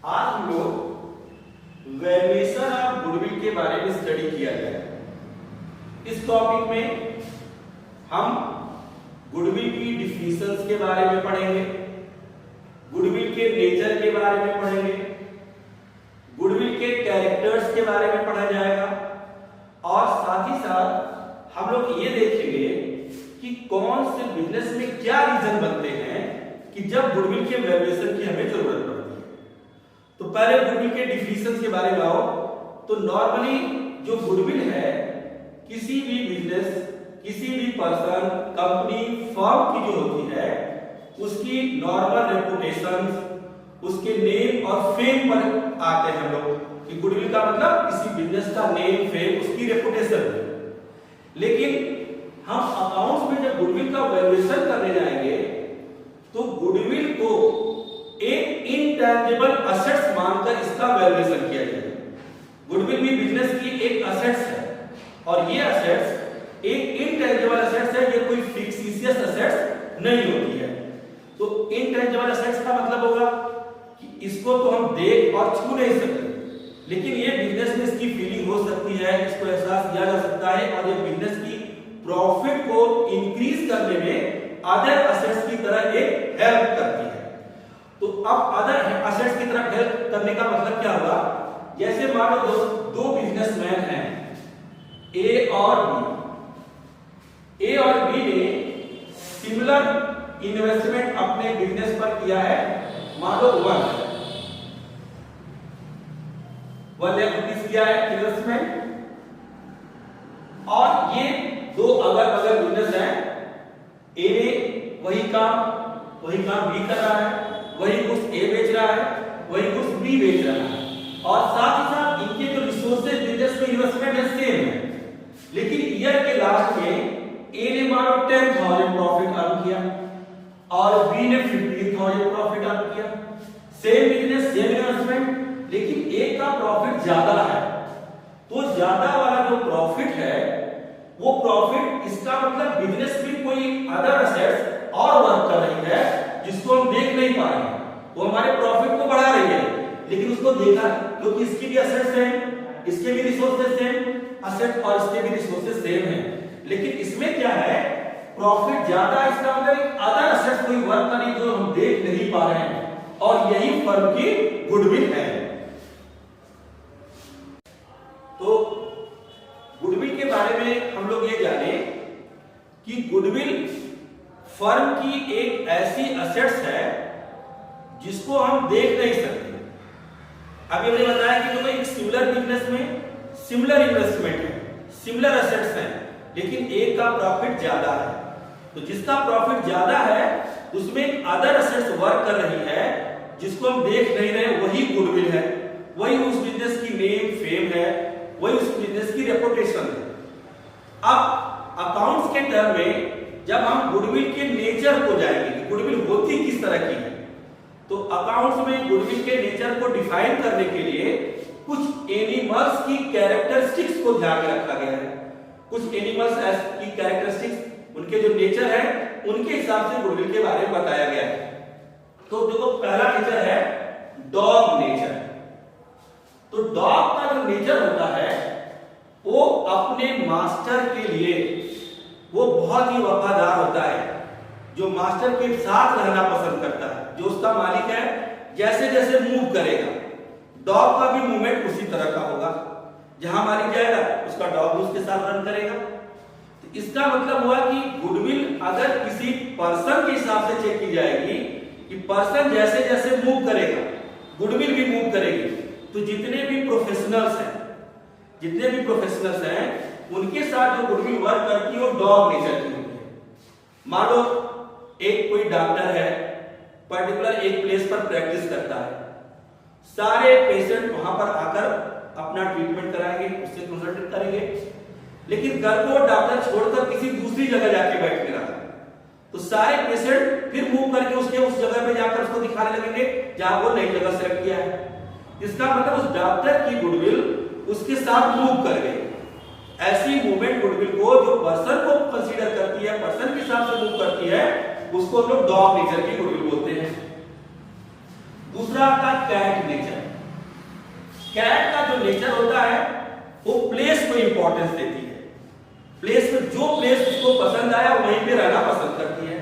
आज हम लोग वैल्यूएशन ऑफ गुडविल के बारे में स्टडी किया जाए। इस टॉपिक में हम गुडविल की डिफिनेशंस के बारे में पढ़ेंगे, गुडविल के नेचर के बारे में पढ़ेंगे, गुडविल के कैरेक्टर्स के बारे में पढ़ा जाएगा और साथ ही साथ हम लोग ये देखेंगे कि कौन से बिजनेस में क्या रीजन बनते हैं कि जब गुडविल के वैल्यूएशन की हमें जरूरत पड़ती है। तो पहले गुडविल के डिफिनेशंस के बारे में आओ। तो नॉर्मली जो गुडविल है किसी भी बिजनेस, किसी भी पर्सन, कंपनी, फर्म की जो होती है उसकी नॉर्मल रेपुटेशन, उसके नेम और फेम पर आते हैं हम लोग कि गुडविल का मतलब किसी बिजनेस का नेम, फेम, उसकी रेपुटेशन है। लेकिन हम अकाउंट्स में जब गुडविल का वैल्यूएशन करने जाएंगे तो गुडविल को एक इंटेंजिबल असेट्स मानकर इसका वैल्यूएशन किया जाएगा। गुडविल भी बिजनेस की एक असेट्स है और ये असेट्स एक इंटेंजिबल असेट्स है, ये कोई फिक्सिशियस असेट्स नहीं होती है। तो इंटेंजिबल असेट्स का मतलब होगा कि इसको तो हम देख और छू नहीं सकते, लेकिन ये बिजनेस में इसकी फीलिंग हो सकती है, इसको एहसास किया जा सकता है और ये बिजनेस की प्रॉफिट को इंक्रीज करने में अदर असेट्स की तरह एक हेल्प करती है। तो अब अदर असेट्स की तरह हेल्प करने का मतलब क्या होगा? जैसे मान लो दो बिजनेसमैन हैं ए और बी। ए और बी ने सिमिलर इन्वेस्टमेंट अपने बिजनेस पर किया है, मान लो 1 लाख रुपीस किया है इन्वेस्टमेंट। और ये दो अगर अगर बिजनेस है, ए ने वही काम बी कर रहा है, वही कुछ ए बेच रहा है, वही कुछ बी बेच रहा है और साथ ही साथ इनके जो रिसोर्सेज बिजनेस में इन्वेस्टमेंट है सेम है। लेकिन ईयर के लास्ट में ए ने मानो 10,000 प्रॉफिट अर्न किया और बी ने 15,000 प्रॉफिट अर्न किया। सेम बिजनेस, सेम इन्वेस्टमेंट, लेकिन ए का प्रॉफिट ज्यादा है। तो ज्यादा वाला जो प्रॉफिट है वो प्रॉफिट, इसका मतलब बिजनेस में कोई अदर असेट्स और वर्क कर रही है जिसको हम देख नहीं पा रहे हैं। वो हमारे प्रॉफिट को बढ़ा रही है, लेकिन उसको देखा क्योंकि इसकी भी असेट्स हैं, इसके भी रिसोर्सेज सेम असेट और इसके भी रिसोर्सेज सेम हैं। लेकिन इसमें क्या है, प्रॉफिट ज्यादा, इसका मतलब एक अदर असेट्स कोई वर्क कर रही जो हम देख नहीं पा रहे हैं और यही फर्म की गुडविल है। तो गुडविल के बारे में हम लोग ये जाने कि गुडविल फर्म की एक ऐसी असेट्स है जिसको हम देख नहीं सकते। अभी हमने बताया कि जो एक सिमिलर बिजनेस में सिमिलर इन्वेस्टमेंट है, सिमिलर असेट्स हैं, लेकिन एक का प्रॉफिट ज्यादा है। तो जिसका प्रॉफिट ज्यादा है उसमें अदर असेट्स वर्क कर रही है जिसको हम देख नहीं रहे, वही गुडविल है, वही उस बिजनेस की नेम, फेम है, वही उस बिजनेस की रेपुटेशन है। अब अकाउंट्स के टर्म में जब हम गुडविल के नेचर को जाएंगे कि गुडविल होती किस तरह की है, तो अकाउंट्स में गुडविल के नेचर को डिफाइन करने के लिए कुछ एनिमल्स की कैरेक्टरिस्टिक्स को ध्यान में रखा गया है। कुछ एनिमल्स की कैरेक्टरिस्टिक्स, उनके जो नेचर है उनके हिसाब से गुडविल के बारे में बताया गया है। तो देखो, पहला नेचर है डॉग नेचर। तो डॉग का जो नेचर होता है वो अपने मास्टर के लिए वो बहुत ही वफादार होता है, जो मास्टर के साथ रहना पसंद करता है। जो उसका मालिक है जैसे जैसे मूव करेगा, डॉग का भी मूवमेंट उसी तरह का होगा। जहां मालिक जाएगा उसका डॉग उसके साथ रन करेगा। तो इसका मतलब हुआ कि गुडविल अगर किसी पर्सन के हिसाब से चेक की जाएगी कि पर्सन जैसे जैसे मूव करेगा गुडविल भी मूव करेगी। तो जितने भी प्रोफेशनल्स हैं उनके साथ जो गुडविल वर्क करती है वो डॉग नेचर की होती है। मान लो एक कोई डॉक्टर है, पर्टिकुलर एक प्लेस पर प्रैक्टिस करता है, सारे पेशेंट वहां पर आकर अपना ट्रीटमेंट कराएंगे, उससे कंसल्ट करेंगे, लेकिन घर को डॉक्टर छोड़कर किसी दूसरी जगह जाके बैठ के रहा तो सारे पेशेंट फिर मूव करके उसके उस जगह पे जाकर उसको दिखाने लगेंगे जहां वो नई जगह सेलेक्ट किया है। इसका मतलब उस डॉक्टर की गुडविल उसके साथ मूव कर गई। ऐसी मूवमेंट गुडविल को जो पर्सन को कंसीडर करती है, पर्सन के हिसाब से मूव करती है, उसको हम लोग डॉग नेचर की गुडविल बोलते हैं। दूसरा आता है कैट नेचर। कैट का जो नेचर होता है वो प्लेस को इंपॉर्टेंस देती है, प्लेस में जो प्लेस उसको पसंद आया वहीं पे रहना पसंद करती है।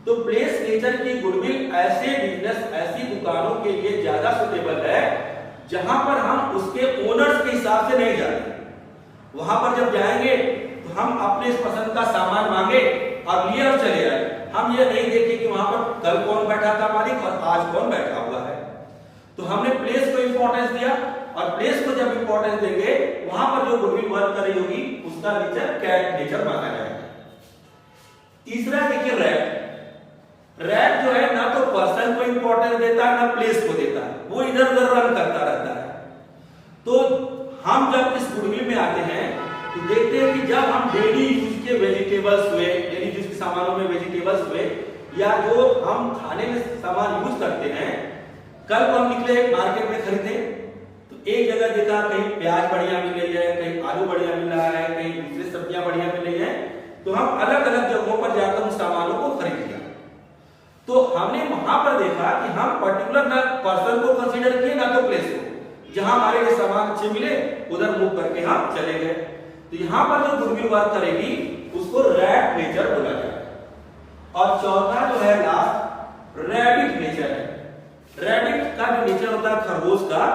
तो प्लेस नेचर की गुडविल ऐसे बिजनेस, ऐसी दुकानों के लिए ज्यादा सुटेबल है जहां पर हम उसके ओनर्स के हिसाब से नहीं जाते। वहां पर जब जाएंगे तो हम अपने पसंद का सामान मांगे और लिए और चले आए। हम ये नहीं देखें कि वहां पर कल कौन बैठा था मालिक और आज कौन बैठा हुआ है। तो हमने प्लेस को इंपॉर्टेंस दिया और प्लेस को जब इंपॉर्टेंस देंगे वहां पर जो गुडविल वर्क कर रही होगी उसका नेचर कैट नेचर माना जाएगा। तीसरा देखिए रैट। रैट जो है ना तो पर्सन को इंपॉर्टेंस देता है ना प्लेस को देता है, वो इधर उधर रन करता रहता है। तो हम जब इस गुडविल में आते हैं तो देखते हैं कि जब हम डेली यूज के वेजिटेबल्स हुए, डेली यूज के सामानों में वेजिटेबल्स हुए या जो हम खाने में सामान यूज करते हैं, कल को हम निकले मार्केट में खरीदे तो एक जगह देखा कहीं प्याज बढ़िया मिल रही है, कहीं आलू बढ़िया मिल रहा है, कहीं दूसरी सब्जियां बढ़िया मिल रही है, तो हम अलग अलग जगहों पर जाकर उन सामानों को खरीद लिया। तो हमने वहां पर देखा कि हम पर्टिकुलर ना पर्सन को कंसीडर किए ना तो प्लेस को। जहां हमारे लिए सामान अच्छे मिले उधर मूव करके हम चले गए। तो यहां पर जो गुडविल वर्क करेगी उसको रैट नेचर बोला जाएगा। और चौथा जो है लास्ट रैबिट नेचर है। रैबिट का जो नेचर होता है खरगोश का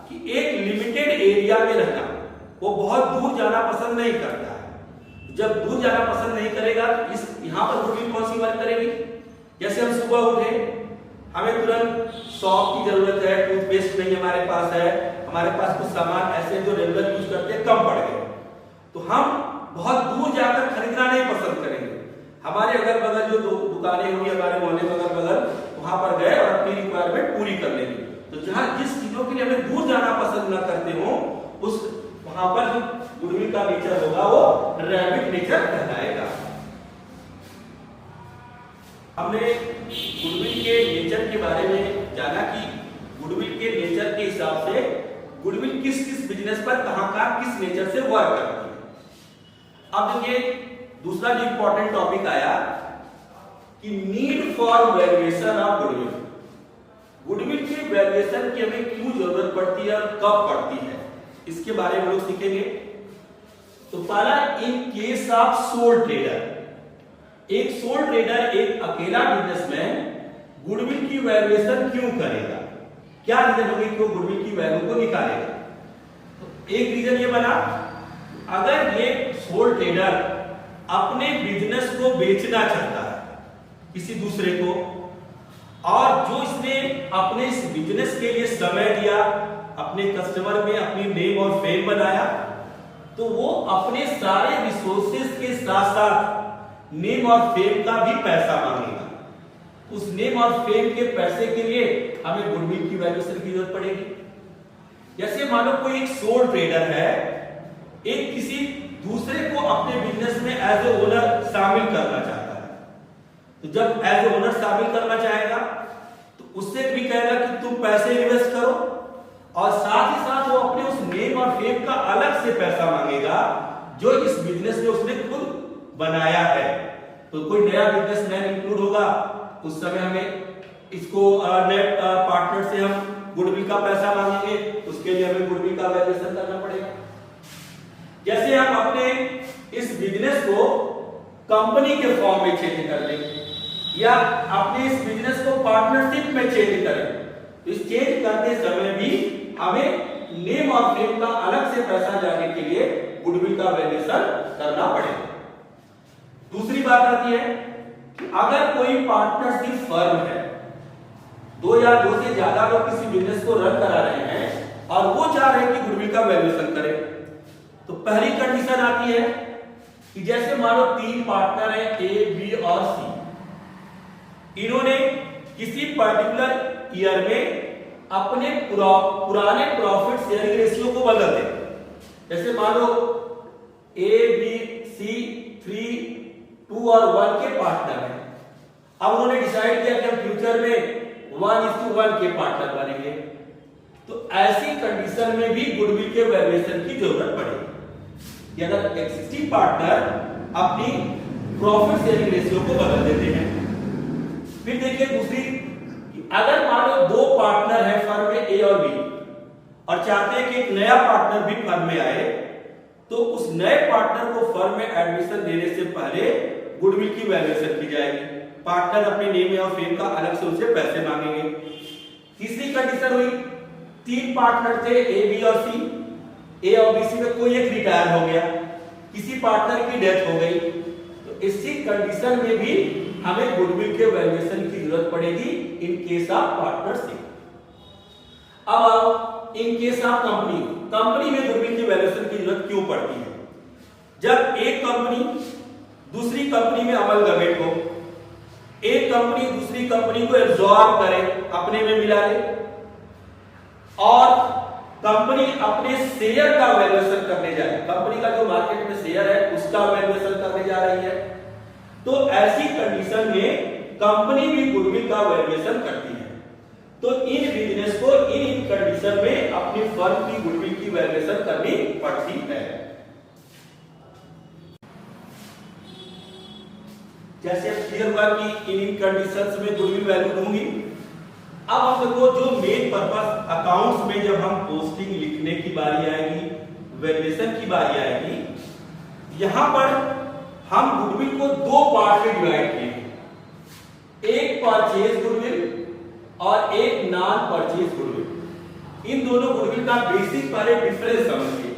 कि एक लिमिटेड एरिया में रहना, वो बहुत दूर जाना पसंद नहीं करता है। जब दूर जाना पसंद नहीं करेगा तो इस यहां पर गुडविल कौन सी वर्क करेगी? जैसे हम सुबह उठे, हमें तुरंत सॉप की जरूरत है, टूथपेस्ट नहीं हमारे पास है, हमारे पास कुछ सामान ऐसे जो रेगुलर यूज करते हैं कम पड़ गए, तो हम बहुत दूर जाकर खरीदना नहीं पसंद करेंगे। हमारे अगल बगल जो दुकानें होंगी हमारे मोहल्ले में अगल बगल, वहां पर गए और अपनी रिक्वायरमेंट पूरी कर लेंगे। तो जहां जिस चीजों के लिए हमें दूर जाना पसंद न करते हो उस वहां पर जो गुडविल का नेचर होगा वो रैबिट नेचर कहलाएगा। हमने गुडविल के नेचर के बारे में जाना कि गुडविल के नेचर के हिसाब से गुडविल किस किस बिजनेस पर कहां का किस नेचर से वर्क करती है। अब देखिए दूसरा जो इंपॉर्टेंट टॉपिक आया कि need for valuation of goodwill. Goodwill की वैल्यूएशन की हमें क्यों जरूरत पड़ती है और कब पड़ती है, इसके बारे में लोग सीखेंगे। तो पहला, in case of soul trader. एक सोल ट्रेडर, एक अकेला बिजनेसमैन गुडविल की वैल्यूएशन क्यों करेगा, क्या रीजन होगी क्यों गुडविल की वैल्यू को निकालेगा? तो एक रीजन ये बना, अगर ये सोल ट्रेडर अपने बिजनेस को बेचना चाहता है किसी दूसरे को, और जो इसने अपने इस बिजनेस के लिए समय दिया, अपने कस्टमर में अपनी नेम और फेम बनाया, तो वो अपने सारे रिसोर्सेज के साथ साथ नेम और फेम का भी पैसा मांगेगा। उस नेम और फेम के पैसे के लिए हमें गुडविल की वैल्यूएशन की जरूरत पड़ेगी। जैसे मानो कोई एक सोल ट्रेडर है, एक किसी दूसरे को अपने बिजनेस में एज ए ओनर शामिल करना चाहता है, तो जब एज ए ओनर शामिल करना चाहेगा तो उससे भी कहेगा कि तुम पैसे इन्वेस्ट करो, और साथ ही साथ वो अपने उस नेम और फेम का अलग से पैसा मांगेगा जो इस बिजनेस में उसने खुद बनाया है। तो कोई नया बिजनेसमैन इंक्लूड होगा, उस समय हमें इसको नेट पार्टनर से हम गुडविल का पैसा मांगेंगे, उसके लिए हमें गुडविल का वैल्यूएशन करना पड़ेगा। जैसे हम अपने इस बिजनेस को कंपनी के फॉर्म में चेंज कर लें या अपने इस बिजनेस को पार्टनरशिप में चेंज करें, तो इस चेंज करते समय भी हमें नेम और फेम का अलग से पैसा जाने के लिए गुडविल का वैल्यूएशन करना पड़ेगा। दूसरी बात आती है कि अगर कोई पार्टनरशिप फर्म है, दो या दो से ज्यादा लोग किसी बिजनेस को रन करा रहे हैं और वो चाह रहे हैं कि गुडविल का वैल्यूएशन करें, तो पहली कंडीशन आती है कि जैसे मानो 3 पार्टनर हैं ए, बी और सी। इन्होंने किसी पर्टिकुलर ईयर में अपने पुराने प्रॉफिट शेयरिंग रेशियो को बदल दे। जैसे मान लो ए, बी, सी 3, 2 और 1 के पार्टनर हैं। अब उन्होंने डिसाइड किया कि हम फ्यूचर में 1:1 के पार्टनर बनेंगे, तो ऐसी कंडीशन में भी गुडविल के वैल्यूएशन की जरूरत पड़ेगी कि अगर एक्सिस्टिंग पार्टनर अपनी प्रॉफिट शेयरिंग रेशियो को बदल देते हैं। फिर देखिए दूसरी, अगर मान लो दो पार्टनर है फर्म में ए और बी और चाहते हैं कि एक नया पार्टनर भी फर्म में आए, तो उस नए पार्टनर को फर्म में एडमिशन देने से पहले गुडविल की वैल्यूएशन की जाएगी। पार्टनर अपने नेम और फेम का अलग से उनसे पैसे मांगेंगे। तीसरी कंडीशन हुई, तीन पार्टनर थे ए बी और सी, ए और बी सी में कोई एक रिटायर हो गया, किसी पार्टनर की डेथ हो गई, तो इसी कंडीशन में भी हमें गुडविल के वैल्यूएशन की जरूरत पड़ेगी इन केस ऑफ पार्टनरशिप। अब इन केस ऑफ कंपनी में गुडविल की वैल्यूएशन की जरूरत क्यों पड़ती है? जब एक कंपनी दूसरी कंपनी में अमलगमेट हो, एक कंपनी दूसरी कंपनी को एब्जॉर्ब करे, अपने में मिला ले, और कंपनी अपने शेयर का वैल्यूएशन करने जाए, कंपनी का जो मार्केट में शेयर है उसका वैल्यूएशन करने जा रही है, तो ऐसी कंडीशन में कंपनी भी गुडविल का वैल्यूएशन करती है। तो इन बिजनेस को इन कंडीशन में अपनी फर्म की गुडविल की वैल्यूएशन करनी पड़ती है। जैसे क्लियर हुआ कि इन कंडीशंस में गुडविल वैल्यू होंगी। अब हम देखो जो मेन पर्पस अकाउंट्स में जब हम पोस्टिंग लिखने की बारी आएगी, वैल्यूएशन की बारी आएगी, यहां पर हम गुडविल को दो पार्ट में डिवाइड किए हैं, एक परचेज गुडविल और एक नॉन परचेज गुडविल। इन दोनों गुडविल का बेसिक पहले डिफरेंस समझिए।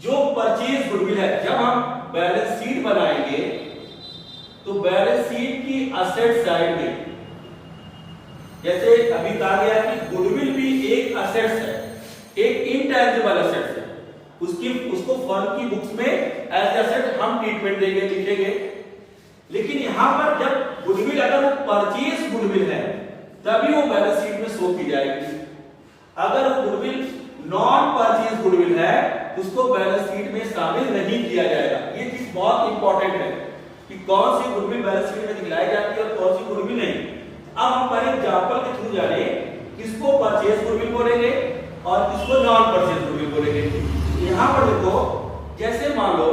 जो परचेज गुडविल है, जब हम बैलेंस शीट बनाएंगे तो बैलेंस शीट की असेट साइड में, जैसे अभी कहा गया कि गुडविल भी एक असेट्स है, एक इनटैंजिबल असेट्स है, उसको फर्म की बुक्स में एज एसेट हम ट्रीटमेंट देंगे, लिखेंगे। लेकिन यहां पर जब गुडविल अगर वो परचेज गुडविल है तभी वो बैलेंस शीट में शो की जाएगी। अगर वो गुडविल नॉन परचेज गुडविल है तो उसको बैलेंस शीट में शामिल नहीं किया जाएगा। ये चीज बहुत इंपॉर्टेंट है कि कौन सी गुडविल बैलेंस शीट में दिखलाई जाती है और कौन सी गुडविल नहीं। अब हम पहले एग्जांपल के थ्रू जाने किसको परचेज गुडविल बोलेंगे और किसको नॉन परचेज गुडविल बोलेंगे। यहां पर देखो, जैसे मान लो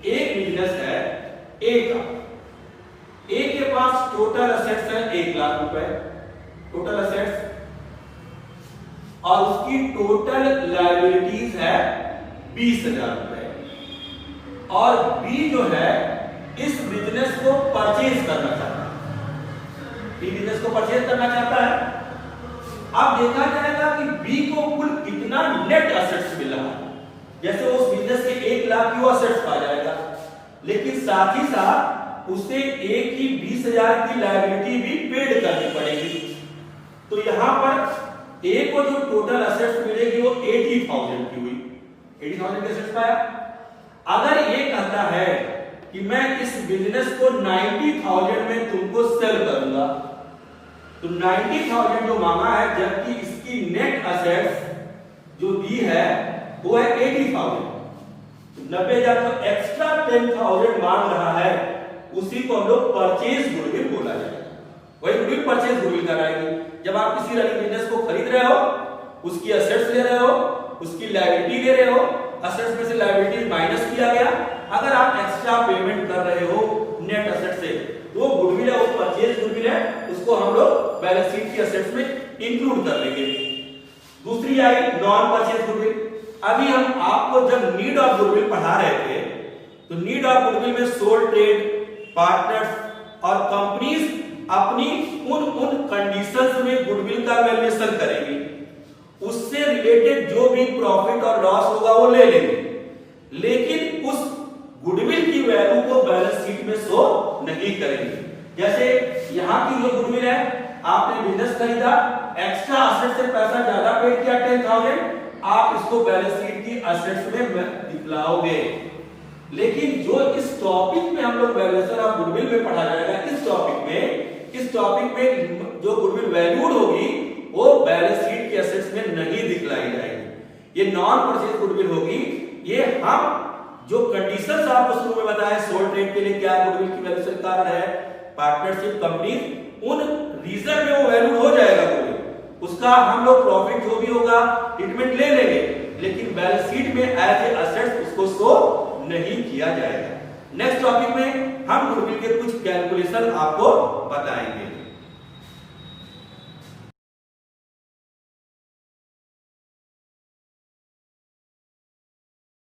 एक बिजनेस है ए का, ए के पास टोटल असेट्स है 1 लाख रुपए टोटल असेट्स, और उसकी टोटल लायबिलिटीज है 20,000 रुपए, और बी जो है इस बिजनेस को परचेज करना चाहता है, बी बिजनेस को परचेज करना चाहता है। अब देखा जाएगा कि बी को कुल कितना नेट असेट्स मिल रहा है। जैसे उस बिजनेस के 1 लाख की असेट्स पा जाएगा, लेकिन साथ ही साथ उसे ए की 20,000 की लायबिलिटी भी पेड करनी पड़ेगी। तो यहां पर ए को जो टोटल असेट्स मिलेगी वो 80,000 की हुई, 80,000 के असेट्स पाया। अगर ये कहता है कि मैं इस बिजनेस को 90,000 में तुमको सेल करूंगा, तो 90,000 जो मांगा है, जबकि इसकी नेट असेट्स जो दी है वो है 80,000, 90,000 तो एक्स्ट्रा 10,000 मांग रहा है, उसी को हम लोग परचेज गुडविल बोला जाएगा। वही गुडविल परचेज गुडविल कराएंगे। जब आप किसी रनिंग बिजनेस को खरीद रहे हो, उसकी असेट्स ले रहे हो, उसकी लायबिलिटी ले रहे हो, असेट्स में से लायबिलिटी माइनस किया गया, अगर आप एक्स्ट्रा पेमेंट कर रहे हो नेट असेट से, तो वो गुडविल है, वो परचेज गुडविल है, उसको हम लोग बैलेंस शीट की असेट्स में इंक्लूड कर लेंगे। दूसरी आई नॉन परचेज गुडविल। अभी हम आपको जब नीड ऑफ गुडविल पढ़ा रहे थे, तो नीड ऑफ गुडविल में सोल ट्रेड, पार्टनर्स और कंपनीज अपनी उन कंडीशंस में गुडविल का वैल्यूएशन करेंगी, उससे रिलेटेड जो भी प्रॉफिट और लॉस होगा वो ले लेंगे, लेकिन उस गुडविल की वैल्यू को बैलेंस शीट में शो नहीं करेंगे। जैसे यहां की जो गुडविल है, आपने बिजनेस खरीदा, एक्स्ट्रा असेट से पैसा ज्यादा पेड किया 10,000, आप इसको बैलेंस शीट की असेट्स में दिखलाओगे। लेकिन जो इस टॉपिक में हम लोग वैल्यूएशन ऑफ गुडविल में पढ़ा जाएगा, इस टॉपिक में जो गुडविल वैल्यूड होगी वो बैलेंस शीट के एसेट्स में नहीं दिखलाई जाएगी, ये नॉन परचेज गुडविल होगी। ये हम जो कंडीशंस आपको शुरू में बताया, सोल ट्रेड के लिए क्या गुडविल की वैल्यूएशन कारण है, पार्टनरशिप कंपनी, उन रीजन में वो वैल्यूड हो जाएगा गुडविल, उसका हम लोग प्रॉफिट जो भी होगा ट्रीटमेंट ले लेंगे, लेकिन बैलेंस शीट में एज ए असेट्स उसको शो नहीं किया जाएगा। नेक्स्ट टॉपिक में हम गुडविल के कुछ कैलकुलेशन आपको बताएंगे।